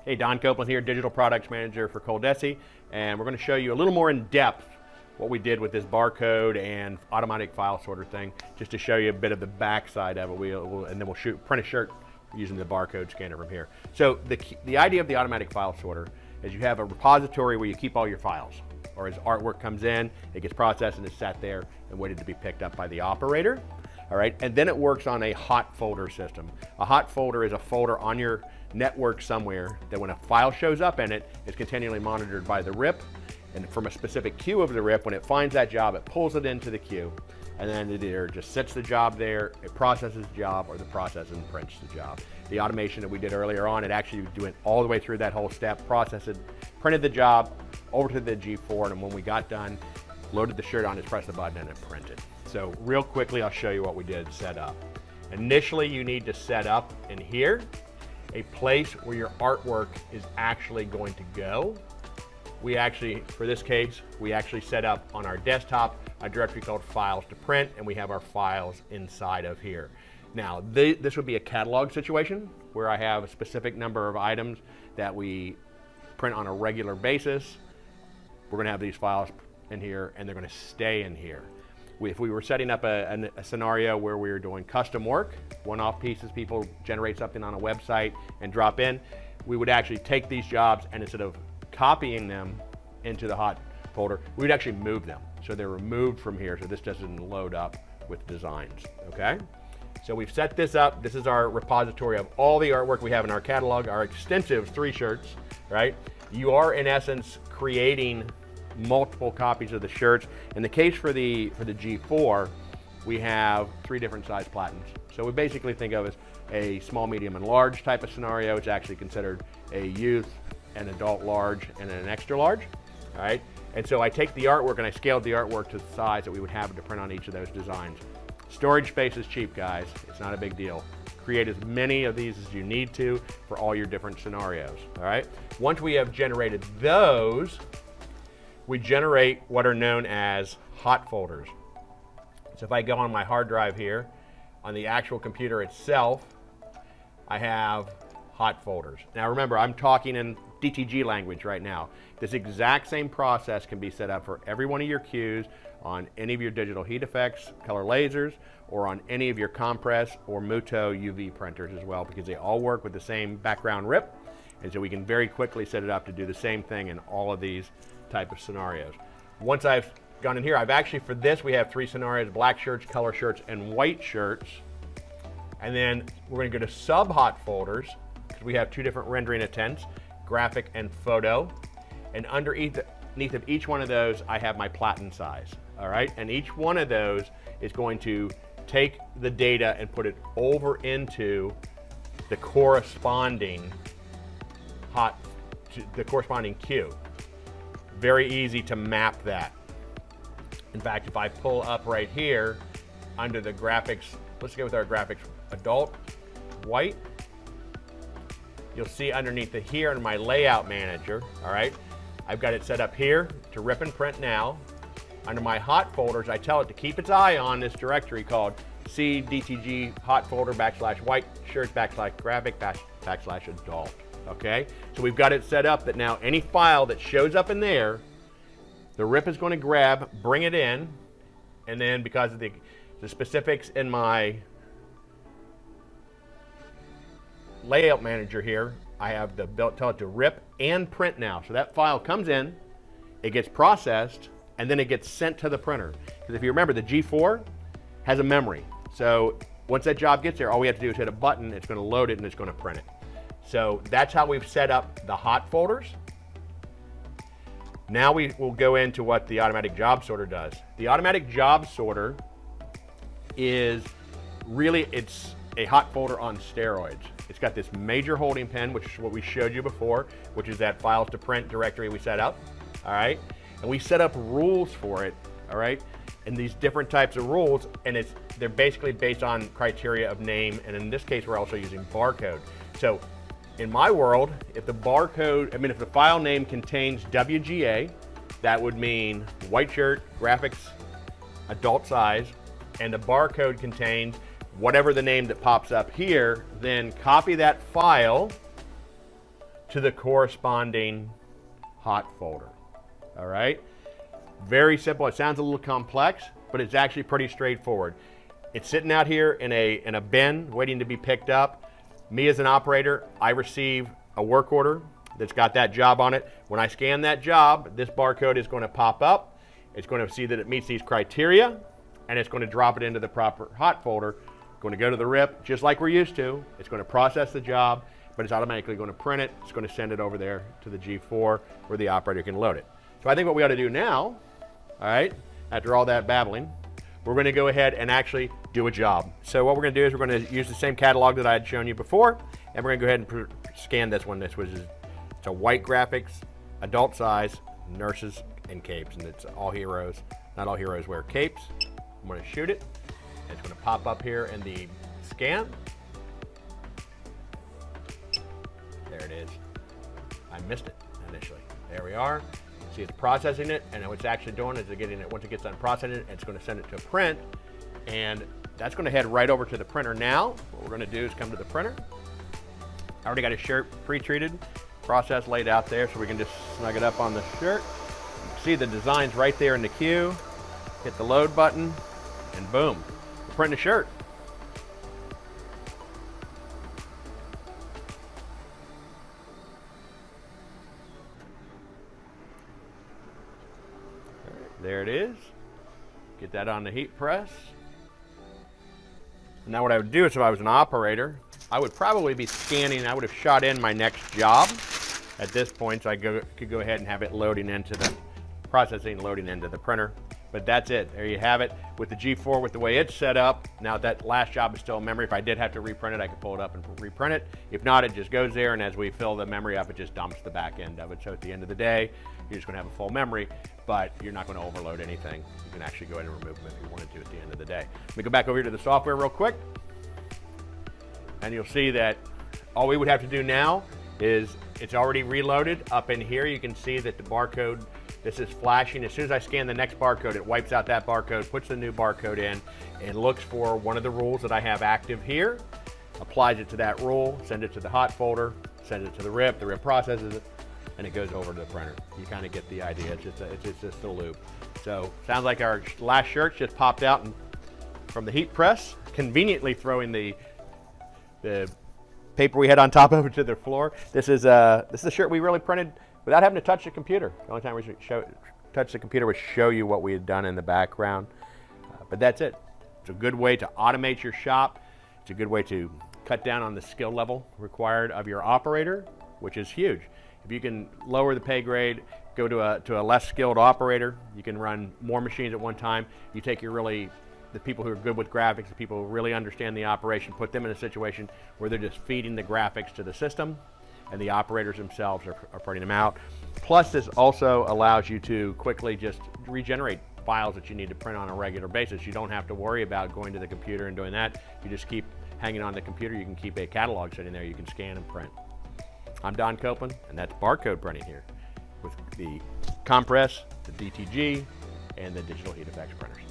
Hey, Don Copeland here, Digital Products Manager for ColDesi, and we're going to show you a little more in depth what we did with this barcode and automatic file sorter thing, just to show you a bit of the backside of it. And then we'll print a shirt using the barcode scanner from here. So the idea of the automatic file sorter is you have a repository where you keep all your files, or as artwork comes in, it gets processed and is sat there and waited to be picked up by the operator. All right, and then it works on a hot folder system. A hot folder is a folder on your network somewhere that when a file shows up in it, it's continually monitored by the RIP, and from a specific queue of the RIP, when it finds that job, it pulls it into the queue, and then it either just sets the job there, it processes the job, or the process and prints the job. The automation that we did earlier on, it actually went all the way through that whole step, processed it, printed the job over to the G4, and when we got done, loaded the shirt on, just pressed the button and it printed. So real quickly, I'll show you what we did set up. Initially, you need to set up in here a place where your artwork is actually going to go. We actually, for this case, we actually set up on our desktop a directory called Files to Print, and we have our files inside of here. Now, this would be a catalog situation where I have a specific number of items that we print on a regular basis. We're going to have these files in here, and they're going to stay in here. If we were setting up a scenario where we were doing custom work, one-off pieces, people generate something on a website and drop in, we would actually take these jobs and instead of copying them into the hot folder, we would actually move them. So they're removed from here, so this doesn't load up with designs, okay? So we've set this up. This is our repository of all the artwork we have in our catalog, our extensive 3 shirts, right? You are, in essence, creating multiple copies of the shirts. In the case for the G4, we have 3 different size platens. So we basically think of it as a small, medium, and large type of scenario. It's actually considered a youth, an adult large, and an extra large, all right? And so I take the artwork and I scaled the artwork to the size that we would have to print on each of those designs. Storage space is cheap, guys. It's not a big deal. Create as many of these as you need to for all your different scenarios, all right? Once we have generated those, we generate what are known as hot folders. So if I go on my hard drive here, on the actual computer itself, I have hot folders. Now remember, I'm talking in DTG language right now. This exact same process can be set up for every one of your queues on any of your digital heat effects, color lasers, or on any of your compress or Muto UV printers as well, because they all work with the same background RIP. And so we can very quickly set it up to do the same thing in all of these type of scenarios. Once I've gone in here, I've actually, for this, we have 3 scenarios: black shirts, color shirts, and white shirts. And then we're going to go to sub-hot folders, because we have 2 different rendering intents, graphic and photo. And underneath of each one of those, I have my platen size, all right? And each one of those is going to take the data and put it over into the corresponding queue. Very easy to map that. In fact, if I pull up right here under the graphics, let's go with our graphics adult white, you'll see underneath it here in my layout manager, all right, I've got it set up here to rip and print now. Under my hot folders, I tell it to keep its eye on this directory called CDTG hot folder / white shirts / graphic / adult. Okay, so we've got it set up that now any file that shows up in there, the RIP is going to grab, bring it in, and then because of the specifics in my layout manager here, I have tell it to rip and print now. So that file comes in, it gets processed, and then it gets sent to the printer. Because if you remember, the G4 has a memory. So once that job gets there, all we have to do is hit a button, it's going to load it, and it's going to print it. So that's how we've set up the hot folders. Now we will go into what the automatic job sorter does. The automatic job sorter is really, it's a hot folder on steroids. It's got this major holding pen, which is what we showed you before, which is that files to print directory we set up, all right? And we set up rules for it, all right? And these different types of rules, and they're basically based on criteria of name, and in this case, we're also using barcode. So in my world, if the if the file name contains WGA, that would mean white shirt, graphics, adult size, and the barcode contains whatever the name that pops up here, then copy that file to the corresponding hot folder. All right? Very simple. It sounds a little complex, but it's actually pretty straightforward. It's sitting out here in a bin waiting to be picked up. Me as an operator, I receive a work order that's got that job on it. When I scan that job, this barcode is going to pop up. It's going to see that it meets these criteria, and it's going to drop it into the proper hot folder. Going to go to the RIP, just like we're used to. It's going to process the job, but it's automatically going to print it. It's going to send it over there to the G4 where the operator can load it. So I think what we ought to do now, all right, after all that babbling, we're going to go ahead and actually do a job. So what we're going to do is we're going to use the same catalog that I had shown you before, and we're going to go ahead and scan this one. It's a white graphics, adult size, nurses and capes, and it's all heroes. Not all heroes wear capes. I'm going to shoot it. It's going to pop up here in the scan. There it is. I missed it initially. There we are. See, it's processing it, and what it's actually doing is getting it. Once it gets done processing it, it's going to send it to print, and that's going to head right over to the printer now. What we're going to do is come to the printer. I already got a shirt pre-treated, process laid out there, so we can just snug it up on the shirt. You can see the designs right there in the queue. Hit the load button, and boom, we're printing a shirt. There it is. Get that on the heat press. Now what I would do is if I was an operator, I would probably be scanning. I would have shot in my next job at this point, so I could go ahead and have it loading into the processing, loading into the printer. But that's it. There you have it. With the G4, with the way it's set up, now that last job is still in memory. If I did have to reprint it, I could pull it up and reprint it. If not, it just goes there, and as we fill the memory up, it just dumps the back end of it. So at the end of the day, you're just going to have a full memory, but you're not going to overload anything. You can actually go ahead and remove them if you wanted to at the end of the day. Let me go back over here to the software real quick, and you'll see that all we would have to do now is it's already reloaded. Up in here, you can see that the barcode, this is flashing. As soon as I scan the next barcode, it wipes out that barcode, puts the new barcode in, and looks for one of the rules that I have active here, applies it to that rule, send it to the hot folder, send it to the RIP processes it, and it goes over to the printer. You kind of get the idea. It's just a loop. So sounds like our last shirt just popped out from the heat press, conveniently throwing the paper we had on top over to the floor. This is a shirt we really printed without having to touch the computer. The only time we touch the computer was show you what we had done in the background. But that's it. It's a good way to automate your shop. It's a good way to cut down on the skill level required of your operator, which is huge. If you can lower the pay grade, go to a less skilled operator, you can run more machines at one time. You take the people who are good with graphics, the people who really understand the operation, put them in a situation where they're just feeding the graphics to the system, and the operators themselves are printing them out. Plus, this also allows you to quickly just regenerate files that you need to print on a regular basis. You don't have to worry about going to the computer and doing that. You just keep hanging on the computer. You can keep a catalog sitting there. You can scan and print. I'm Don Copeland, and that's Barcode Printing here with the Compress, the DTG, and the Digital Heat Effects printers.